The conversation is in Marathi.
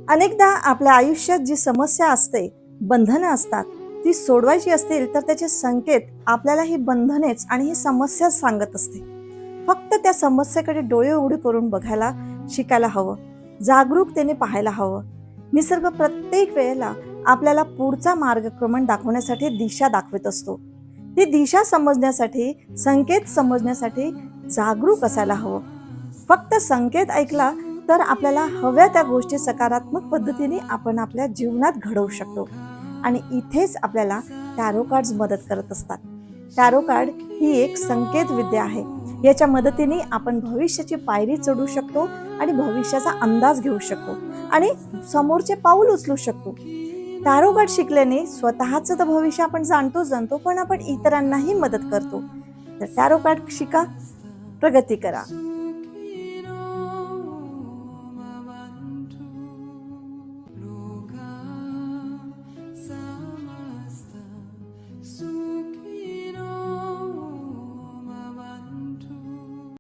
अनेकदा आपल्या आयुष्यात जी समस्या असते, बंधनं असतात, ती सोडवायची असतील तर त्याचे संकेत आपल्याला ही बंधनेच आणि ही समस्या सांगत असते. फक्त त्या समस्येकडे डोळे उघडे करून बघायला शिकायला हवं, जागरूकतेने पाहायला हवं. निसर्ग प्रत्येक वेळेला आपल्याला पुढचा मार्गक्रमण दाखवण्यासाठी दिशा दाखवत असतो. ती दिशा समजण्यासाठी, संकेत समजण्यासाठी जागरूक असायला हवं. फक्त संकेत ऐकला तर आपल्याला हव्या त्या गोष्टी सकारात्मक पद्धतीने आपण आपल्या जीवनात घडवू शकतो. आणि इथेच आपल्याला टॅरो कार्ड्स मदत करत असतात. टॅरो कार्ड ही एक संकेत विद्या आहे. याच्या मदतीने आपण भविष्याची पायरी चढू शकतो आणि भविष्याचा अंदाज घेऊ शकतो आणि समोरचे पाऊल उचलू शकतो. टॅरो कार्ड शिकल्याने स्वतःचं तर भविष्य आपण जाणतो पण आपण इतरांनाही मदत करतो. तर टॅरो कार्ड शिका, प्रगती करा.